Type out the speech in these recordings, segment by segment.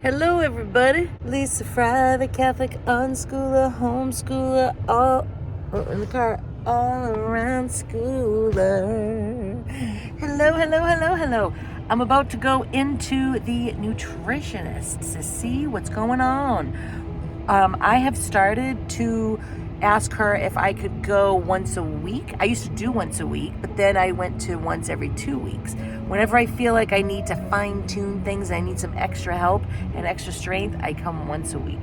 Hello, everybody. Lisa Fry, the Catholic unschooler, homeschooler, all in the car, all around schooler. Hello. I'm about to go into the nutritionist to see what's going on. I have started to ask her if I could go once a week. I used to do once a week, but then I went to once every 2 weeks. Whenever I feel like I need to fine tune things, I need some extra help and extra strength, I come once a week.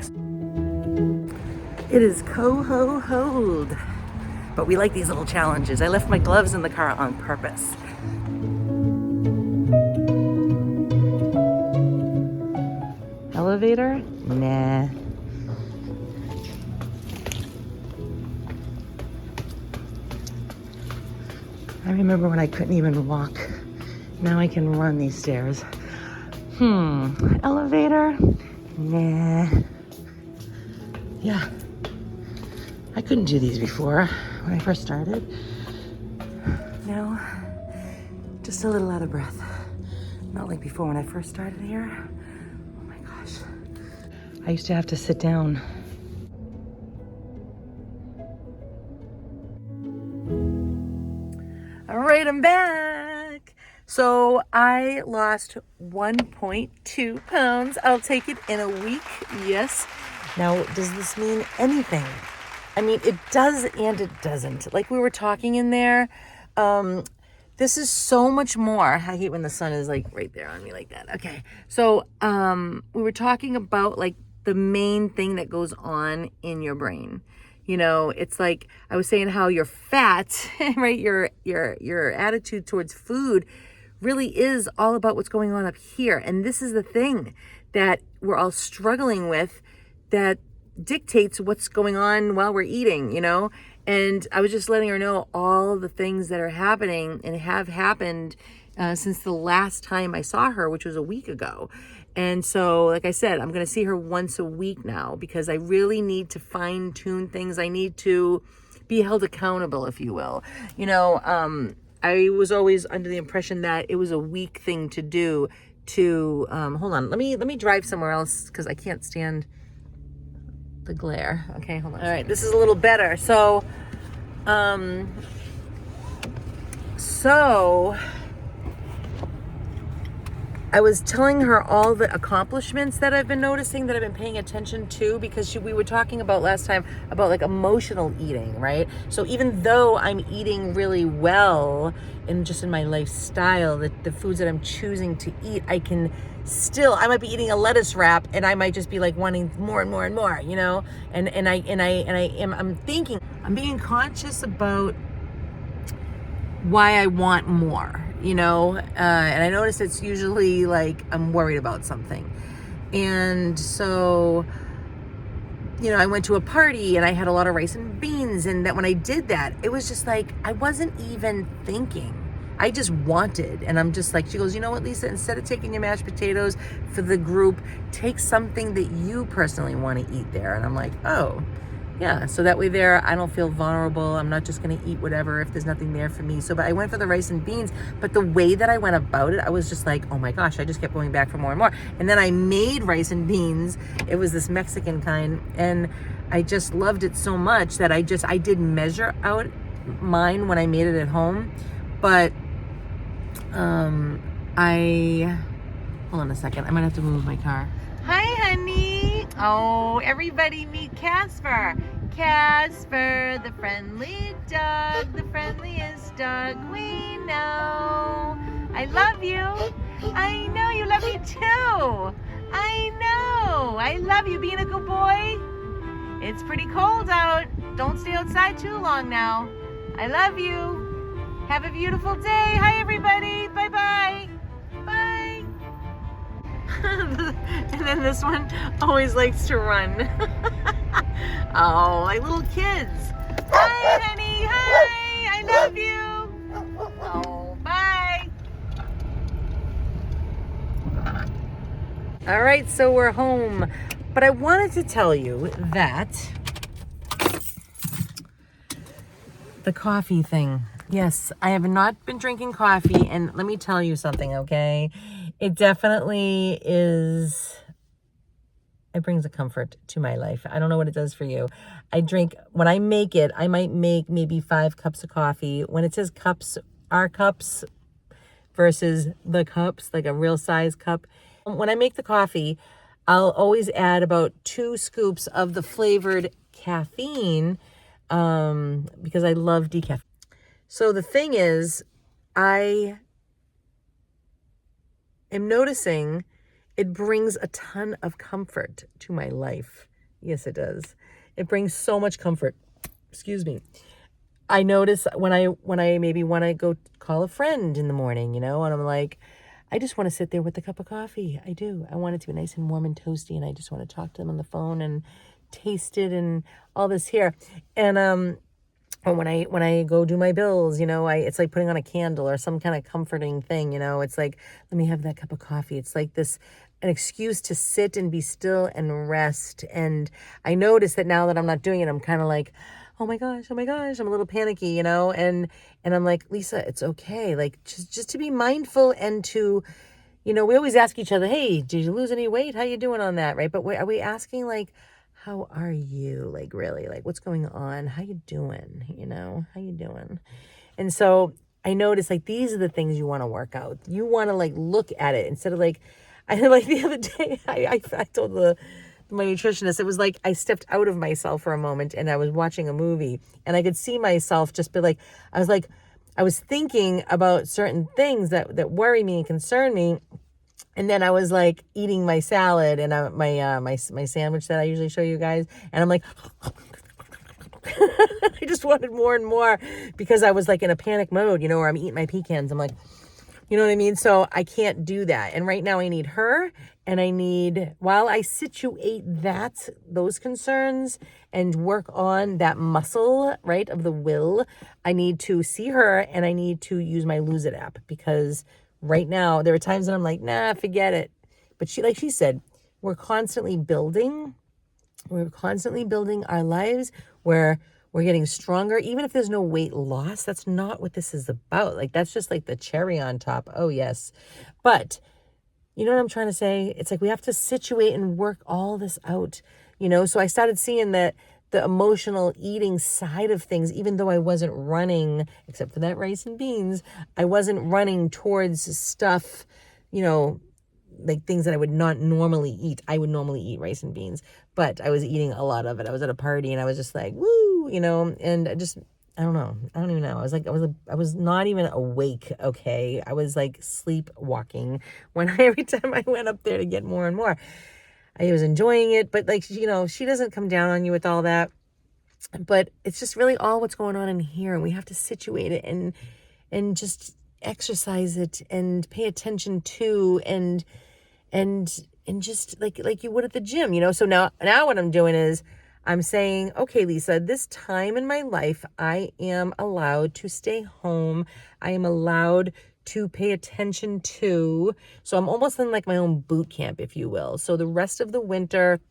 It is cold, but we like these little challenges. I left my gloves in the car on purpose. Elevator? Nah. I remember when I couldn't even walk. Now I can run these stairs. Elevator? Nah. Yeah. I couldn't do these before when I first started. Now, just a little out of breath. Not like before when I first started here. Oh my gosh. I used to have to sit down. All right, I'm back. So I lost 1.2 pounds. I'll take it in a week. Yes. Now, does this mean anything? I mean, it does and it doesn't. Like we were talking in there, this is so much more. I hate when the sun is like right there on me like that. Okay. So we were talking about like the main thing that goes on in your brain. You know, it's like I was saying how your fat, right? Your attitude towards food really is all about what's going on up here. And this is the thing that we're all struggling with that dictates what's going on while we're eating, you know? And I was just letting her know all the things that are happening and have happened since the last time I saw her, which was a week ago. And so, like I said, I'm going to see her once a week now because I really need to fine tune things. I need to be held accountable, if you will. You know, I was always under the impression that it was a weak thing to do to, hold on, let me drive somewhere else because I can't stand the glare. Okay, hold on. All right, this is a little better. So I was telling her all the accomplishments that I've been noticing, that I've been paying attention to, because we were talking about last time about like emotional eating, right? So even though I'm eating really well and just in my lifestyle, the foods that I'm choosing to eat, I might be eating a lettuce wrap and I might just be like wanting more and more and more, you know? I'm being conscious about why I want more, you know? And I notice it's usually like I'm worried about something. And so, you know, I went to a party and I had a lot of rice and beans, and that when I did that, it was just like, I wasn't even thinking. I just wanted, and I'm just like, she goes, you know what, Lisa, instead of taking your mashed potatoes for the group, take something that you personally want to eat there. And I'm like, oh, yeah, so that way there, I don't feel vulnerable. I'm not just going to eat whatever if there's nothing there for me. So, but I went for the rice and beans, but the way that I went about it, I was just like, oh my gosh, I just kept going back for more and more. And then I made rice and beans. It was this Mexican kind, and I just loved it so much that I did measure out mine when I made it at home. But hold on a second. I might have to move my car. Hi, honey. Oh, everybody meet Casper. Casper, the friendly dog, the friendliest dog we know. I love you. I know you love me too. I know. I love you being a good boy. It's pretty cold out. Don't stay outside too long now. I love you. Have a beautiful day. Hi, everybody. Bye-bye. Bye. And then this one always likes to run. Oh, like little kids. Hi, honey. Hi. I love you. Oh, bye. All right, so we're home. But I wanted to tell you that the coffee thing. Yes, I have not been drinking coffee, and let me tell you something, okay? It definitely is It brings a comfort to my life. I don't know what it does for you. I drink, when I make it, I might make maybe 5 cups of coffee. When it says cups, our cups versus the cups, like a real size cup. When I make the coffee, I'll always add about 2 scoops of the flavored caffeine because I love decaf. So the thing is, I am noticing it brings a ton of comfort to my life. Yes, it does. It brings so much comfort. Excuse me. I notice when I maybe want to go call a friend in the morning, and I'm like, I just want to sit there with a cup of coffee. I do. I want it to be nice and warm and toasty, and I just want to talk to them on the phone and taste it and all this here. And or when I go do my bills, it's like putting on a candle or some kind of comforting thing, it's like, let me have that cup of coffee. It's like an excuse to sit and be still and rest. And I notice that now that I'm not doing it, I'm kind of like, oh my gosh, I'm a little panicky, and I'm like, Lisa, it's okay. Like just to be mindful and to, we always ask each other, hey, did you lose any weight? How you doing on that? Right. But are we asking like, how are you? Like, really, like, what's going on? How you doing? How you doing? And so I noticed like, these are the things you want to work out. You want to like, look at it instead of like, I like the other day, I told my nutritionist, it was like I stepped out of myself for a moment and I was watching a movie and I could see myself just be like, I was thinking about certain things that worry me and concern me. And then I was like eating my salad and my sandwich that I usually show you guys. And I'm like, I just wanted more and more because I was like in a panic mode, where I'm eating my pecans. I'm like, you know what I mean? So I can't do that. And right now I need her and while I situate those concerns and work on that muscle, right, of the will, I need to see her and I need to use my Lose It app because right now there are times that I'm like, nah, forget it. But she said, we're constantly building our lives where we're getting stronger. Even if there's no weight loss, that's not what this is about. Like, that's just like the cherry on top. Oh, yes. But you know what I'm trying to say? It's like we have to situate and work all this out, So I started seeing that the emotional eating side of things, even though I wasn't running, except for that rice and beans, I wasn't running towards stuff, like things that I would not normally eat. I would normally eat rice and beans, but I was eating a lot of it. I was at a party and I was just like, woo, and I don't know. I don't even know. I was not even awake. Okay. I was like sleepwalking every time I went up there to get more and more. I was enjoying it, but like, she doesn't come down on you with all that, but it's just really all what's going on in here. And we have to situate it and just exercise it and pay attention to, and just like you would at the gym, So now what I'm doing is I'm saying, okay, Lisa, this time in my life, I am allowed to stay home. I am allowed to pay attention to. So I'm almost in like my own boot camp, if you will. So the rest of the winter,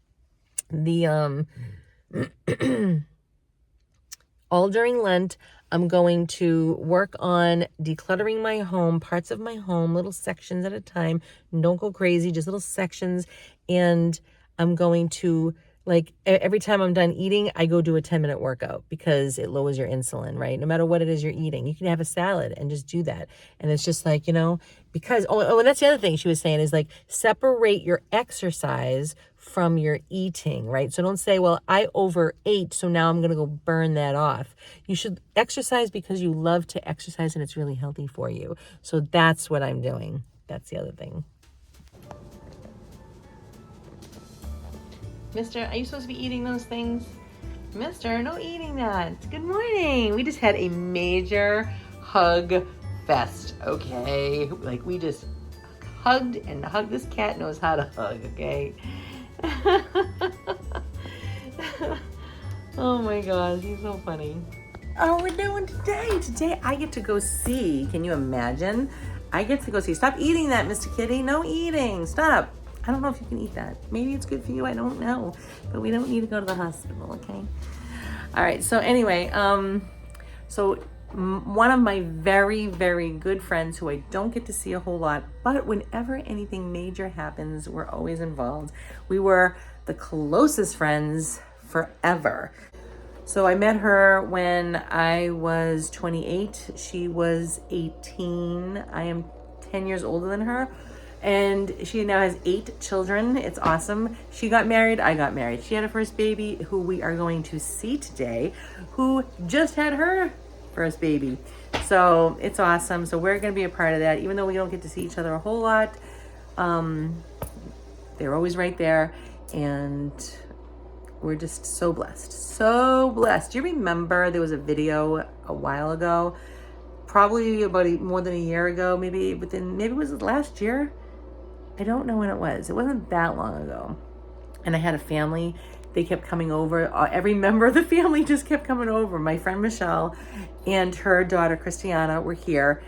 all during Lent, I'm going to work on decluttering my home, parts of my home, little sections at a time. Don't go crazy, just little sections. And I'm going to, like, every time I'm done eating, I go do a 10-minute workout because it lowers your insulin, right? No matter what it is you're eating, you can have a salad and just do that. And it's just like, because, and that's the other thing she was saying is like, separate your exercise from your eating, right? So don't say, well, I overate, so now I'm going to go burn that off. You should exercise because you love to exercise and it's really healthy for you. So that's what I'm doing. That's the other thing. Mister, are you supposed to be eating those things? Mister, no eating that. Good morning. We just had a major hug fest, okay? Like, we just hugged and hugged. This cat knows how to hug, okay? Oh my gosh, he's so funny. Oh, we're doing today. Today I get to go see. Can you imagine? I get to go see. Stop eating that, Mr. Kitty. No eating. Stop. I don't know if you can eat that. Maybe it's good for you. I don't know. But we don't need to go to the hospital, okay? All right. So anyway, so one of my very, very good friends who I don't get to see a whole lot, but whenever anything major happens, we're always involved. We were the closest friends forever. So I met her when I was 28. She was 18. I am 10 years older than her. And she now has 8 children. It's awesome. She got married. I got married. She had a first baby who we are going to see today, who just had her first baby. So it's awesome. So we're going to be a part of that. Even though we don't get to see each other a whole lot, they're always right there. And we're just so blessed. So blessed. Do you remember there was a video a while ago, probably about more than a year ago, maybe it was last year? I don't know when it was. It wasn't that long ago. And I had a family. They kept coming over. Every member of the family just kept coming over. My friend Michelle and her daughter Christiana were here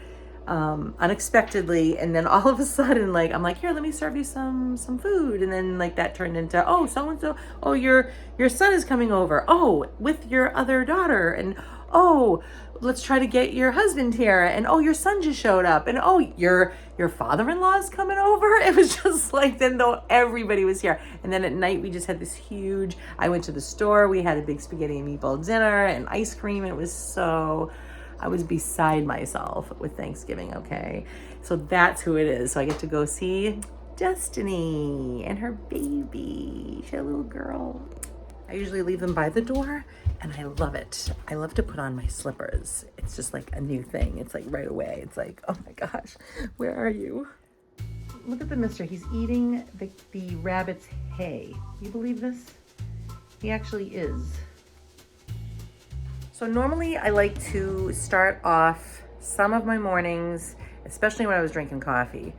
unexpectedly. And then all of a sudden, like, I'm like, here, let me serve you some food. And then like that turned into, oh, so-and-so, oh, your son is coming over. Oh, with your other daughter. And oh, let's try to get your husband here. And oh, your son just showed up. And oh, your father-in-law is coming over. It was just like, then though everybody was here. And then at night we just had this huge, I went to the store, we had a big spaghetti and meatball dinner and ice cream. It was so, I was beside myself with Thanksgiving, okay? So that's who it is. So I get to go see Destiny and her baby. She had a little girl. I usually leave them by the door, and I love it. I love to put on my slippers. It's just like a new thing. It's like right away. It's like, oh my gosh, where are you? Look at the mister. He's eating the rabbit's hay. You believe this? He actually is. So normally I like to start off some of my mornings, especially when I was drinking coffee,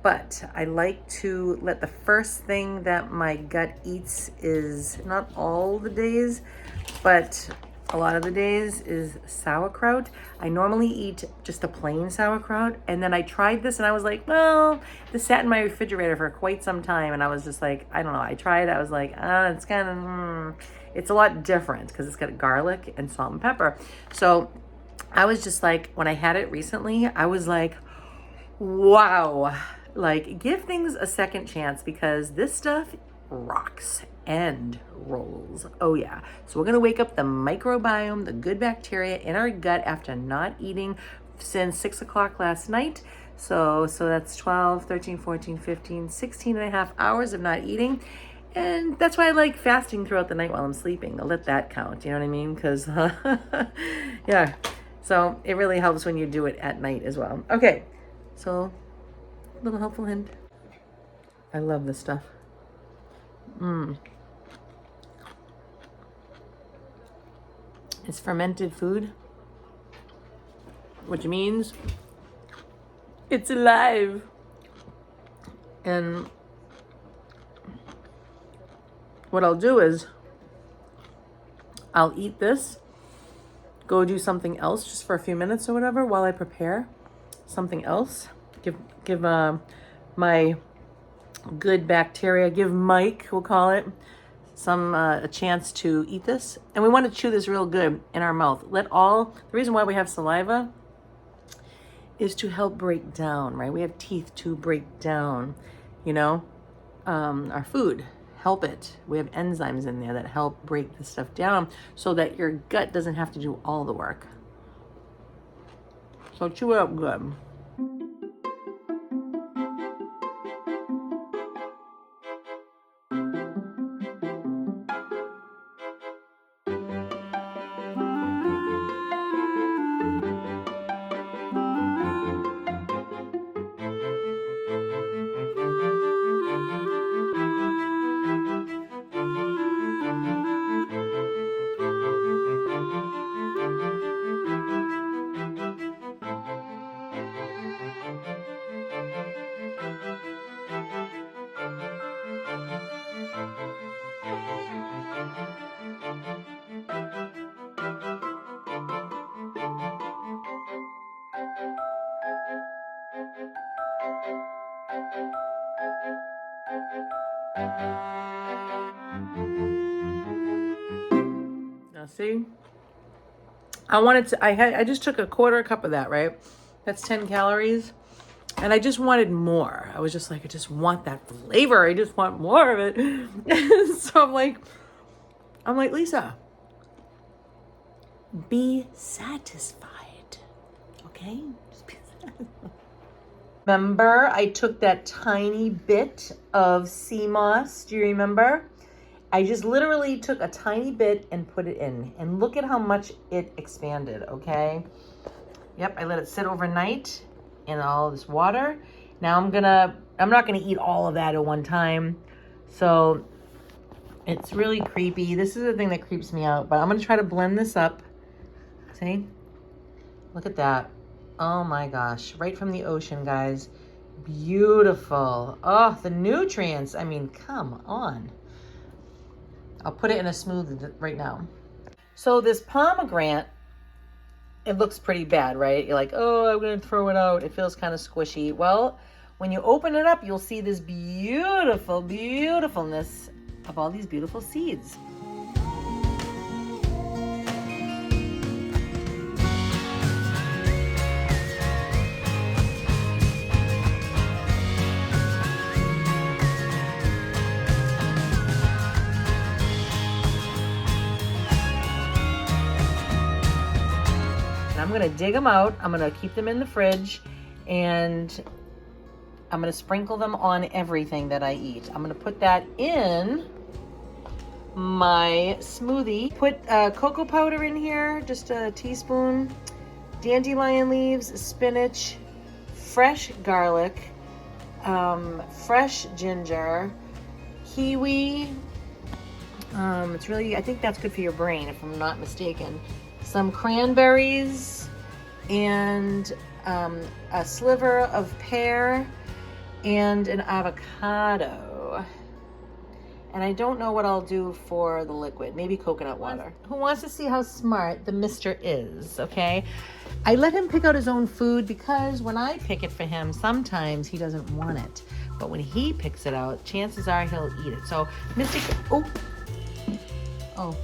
but I like to let the first thing that my gut eats, is not all the days, but a lot of the days, is sauerkraut. I normally eat just a plain sauerkraut, and then I tried this and I was like, well, this sat in my refrigerator for quite some time, and I was just like, I don't know, I tried, I was like, it's kind of, it's a lot different because it's got garlic and salt and pepper. So I was just like, when I had it recently, I was like, wow, like give things a second chance, because this stuff rocks and rolls. Oh yeah. So we're going to wake up the microbiome, the good bacteria in our gut after not eating since 6 o'clock last night. So that's 12, 13, 14, 15, 16 and a half hours of not eating. And that's why I like fasting throughout the night while I'm sleeping. I'll let that count. You know what I mean? Because, yeah. So it really helps when you do it at night as well. Okay. So, little helpful hint. I love this stuff. It's fermented food, which means it's alive. And what I'll do is I'll eat this, go do something else just for a few minutes or whatever while I prepare something else. Give my good bacteria, give Mike, we'll call it, a chance to eat this. And we want to chew this real good in our mouth. The reason why we have saliva is to help break down, right? We have teeth to break down, our food. Help it. We have enzymes in there that help break this stuff down so that your gut doesn't have to do all the work. So chew it up good. Now see, I just took a quarter cup of that, right? That's 10 calories. And I just wanted more. I was just like, I just want that flavor. I just want more of it. So I'm like, Lisa, be satisfied. Okay? Just be satisfied. Remember, I took that tiny bit of sea moss. Do you remember? I just literally took a tiny bit and put it in. And look at how much it expanded, okay? Yep, I let it sit overnight in all this water. Now I'm not gonna eat all of that at one time. So it's really creepy. This is the thing that creeps me out, but I'm gonna try to blend this up. See? Look at that. Oh my gosh, right from the ocean, guys. Beautiful. Oh, the nutrients. I mean, come on. I'll put it in a smoothie right now. So this pomegranate, it looks pretty bad, right? You're like, oh, I'm gonna throw it out. It feels kind of squishy. Well, when you open it up, you'll see this beautiful, beautifulness of all these beautiful seeds. I'm gonna dig them out. I'm gonna keep them in the fridge, and I'm gonna sprinkle them on everything that I eat. I'm gonna put that in my smoothie. Put cocoa powder in here, just a teaspoon, dandelion leaves, spinach, fresh garlic, fresh ginger, kiwi. It's really, I think that's good for your brain if I'm not mistaken. Some cranberries and a sliver of pear and an avocado. And I don't know what I'll do for the liquid. Maybe coconut water. Who wants to see how smart the mister is, okay? I let him pick out his own food because when I pick it for him, sometimes he doesn't want it. But when he picks it out, chances are he'll eat it. So, Oh,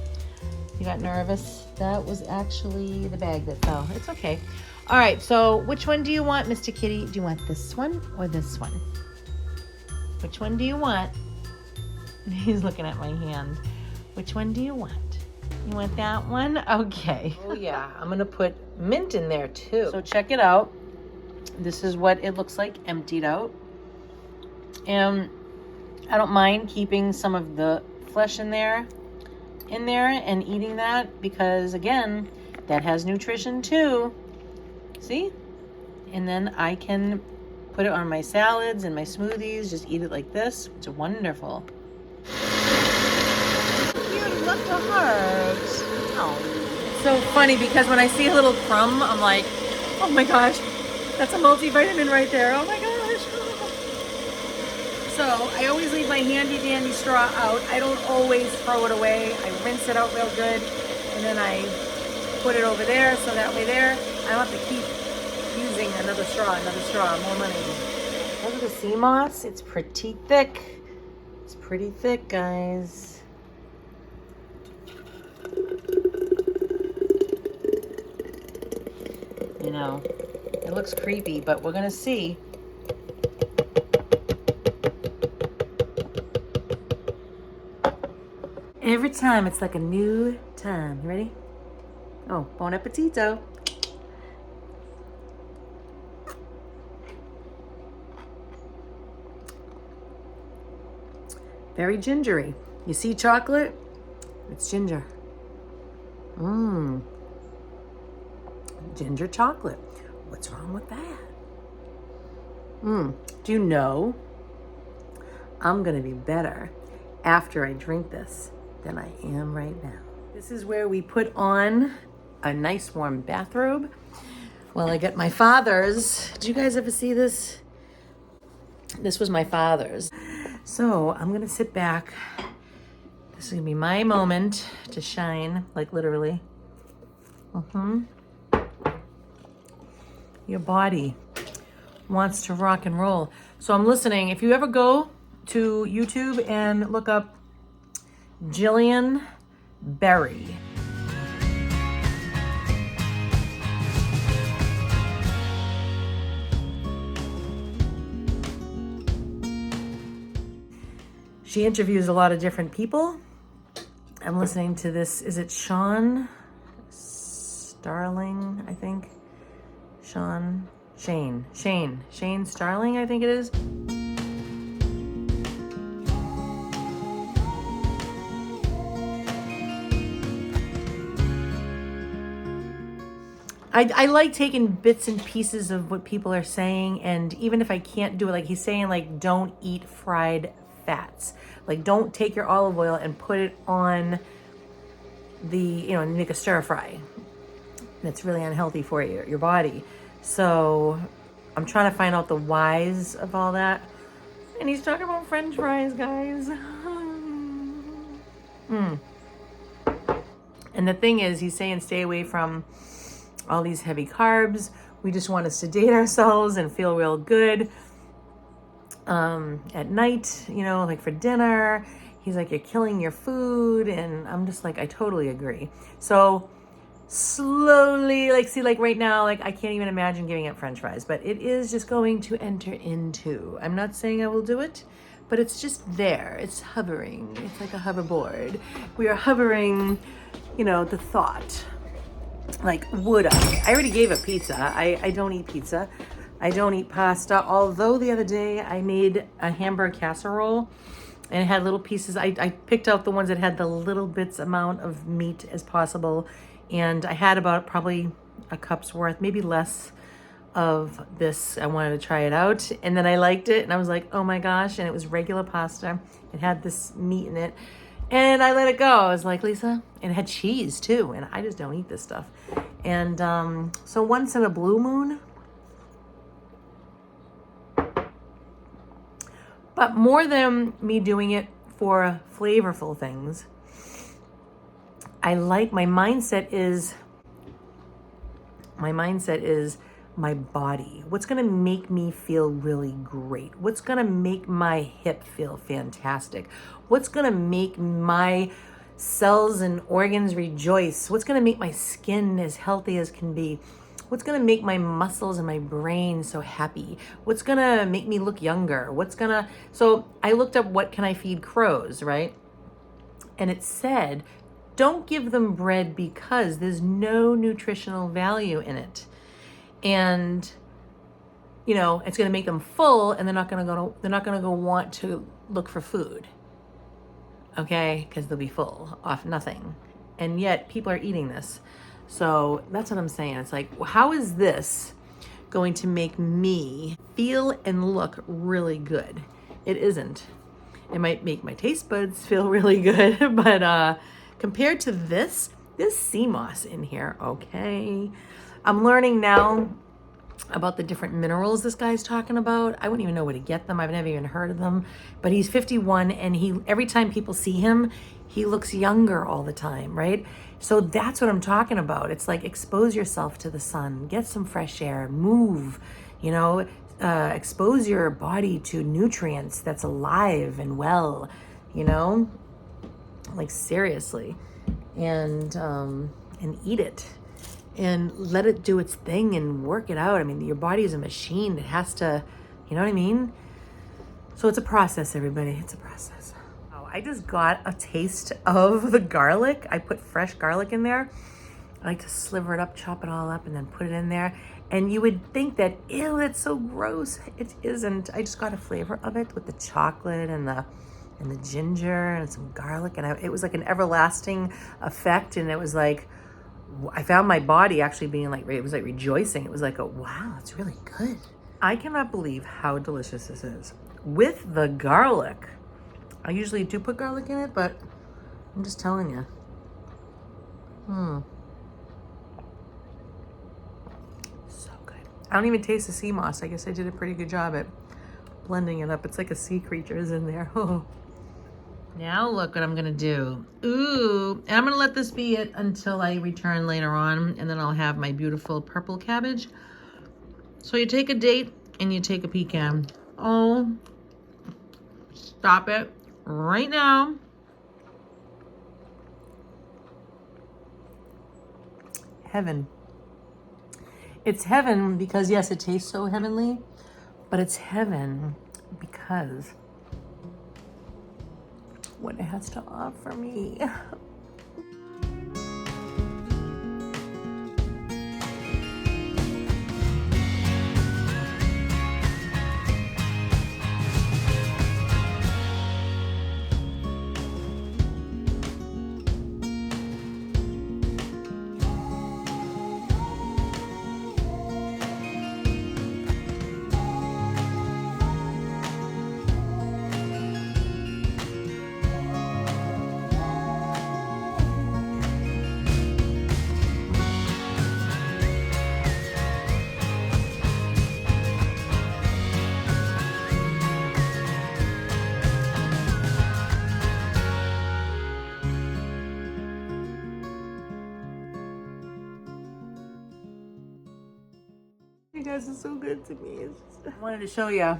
you got nervous? That was actually the bag that fell. It's okay. All right, so which one do you want, Mr. Kitty? Do you want this one or this one? Which one do you want? He's looking at my hand. Which one do you want? You want that one? Okay. Oh yeah, I'm gonna put mint in there too. So check it out. This is what it looks like emptied out. And I don't mind keeping some of the flesh in there and eating that because again, that has nutrition too. See? And then I can put it on my salads and my smoothies, just eat it like this. It's wonderful. You love the heart. Oh. It's so funny because when I see a little crumb, I'm like, oh my gosh, that's a multivitamin right there. Oh my gosh. So I always leave my handy dandy straw out. I don't always throw it away. I rinse it out real good and then I put it over there so that way there I don't have to keep using another straw, more money. Look at the sea moss. It's pretty thick. It's pretty thick, guys. You know, it looks creepy, but we're gonna see. Every time it's like a new time. You ready? Oh, bon appetito. Very gingery. You see chocolate? It's ginger. Mmm. Ginger chocolate. What's wrong with that? Do you know I'm gonna be better after I drink this than I am right now? This is where we put on a nice warm bathrobe. Well, I got my father's. Did you guys ever see this? This was my father's. So I'm gonna sit back. This is gonna be my moment to shine, like literally. Your body wants to rock and roll. So I'm listening. If you ever go to YouTube and look up Jillian Berry. She interviews a lot of different people. I'm listening to this. Is it Sean Starling, I think? Shane Starling, I think it is. I like taking bits and pieces of what people are saying, and even if I can't do it, like he's saying, like, don't eat fried fats. Like, don't take your olive oil and put it on the, you know, and make a stir fry. That's really unhealthy for your body. So I'm trying to find out the whys of all that. And he's talking about French fries, guys. And the thing is, he's saying stay away from all these heavy carbs. We just want to sedate ourselves and feel real good at night, you know, like for dinner. He's like, you're killing your food. And I'm just like, I totally agree. So slowly, like, see, like right now, like I can't even imagine giving up French fries, but it is just going to enter into. I'm not saying I will do it, but it's just there. It's hovering. It's like a hoverboard. We are hovering, you know, the thought. Like, would I? I already gave up pizza. I don't eat pizza. I don't eat pasta. Although the other day I made a hamburger casserole and it had little pieces. I picked out the ones that had the little bits amount of meat as possible. And I had about probably a cup's worth, maybe less of this. I wanted to try it out. And then I liked it. And I was like, oh my gosh. And it was regular pasta. It had this meat in it. And I let it go. I was like, Lisa, and it had cheese too. And I just don't eat this stuff. And so once in a blue moon, but more than me doing it for flavorful things, I like, my mindset is my body. What's going to make me feel really great? What's going to make my hip feel fantastic? What's going to make my cells and organs rejoice? What's going to make my skin as healthy as can be? What's going to make my muscles and my brain so happy? What's going to make me look younger? So I looked up, what can I feed crows, right? And it said, don't give them bread because there's no nutritional value in it. And, you know, it's going to make them full, and they're not going to go want to look for food. Okay? Because they'll be full off nothing. And yet people are eating this. So that's what I'm saying. It's like, how is this going to make me feel and look really good? It isn't. It might make my taste buds feel really good, but compared to this sea moss in here, okay. I'm learning now about the different minerals this guy's talking about. I wouldn't even know where to get them. I've never even heard of them. But he's 51, and every time people see him, he looks younger all the time, right? So that's what I'm talking about. It's like, expose yourself to the sun, get some fresh air, move, you know, expose your body to nutrients that's alive and well, you know, like seriously, and eat it. And let it do its thing and work it out. I mean, your body is a machine. It has to, you know what I mean? So it's a process, everybody. It's a process. Oh, I just got a taste of the garlic. I put fresh garlic in there. I like to sliver it up, chop it all up, and then put it in there. And you would think that, ew, that's so gross. It isn't. I just got a flavor of it with the chocolate and the ginger and some garlic. And it was like an everlasting effect. And it was like, I found my body actually being like, it was like rejoicing. It was like, wow, it's really good. I cannot believe how delicious this is. With the garlic. I usually do put garlic in it, but I'm just telling you. So good. I don't even taste the sea moss. I guess I did a pretty good job at blending it up. It's like a sea creature is in there. Oh. Now look what I'm gonna do. Ooh, and I'm gonna let this be it until I return later on, and then I'll have my beautiful purple cabbage. So you take a date and you take a pecan. Oh, stop it right now. Heaven. It's heaven because, yes, it tastes so heavenly, but it's heaven because what it has to offer me. You guys are so good to me. I wanted to show you,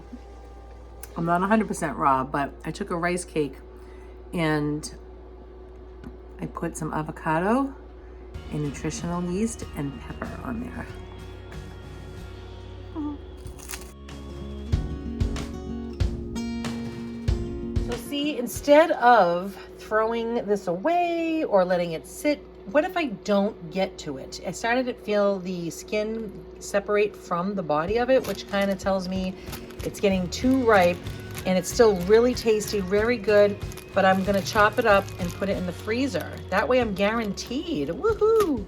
I'm not 100% raw, but I took a rice cake and I put some avocado and nutritional yeast and pepper on there. So see, instead of throwing this away or letting it sit, what if I don't get to it? I started to feel the skin separate from the body of it, which kind of tells me it's getting too ripe, and it's still really tasty, very good, but I'm gonna chop it up and put it in the freezer. That way I'm guaranteed, woohoo!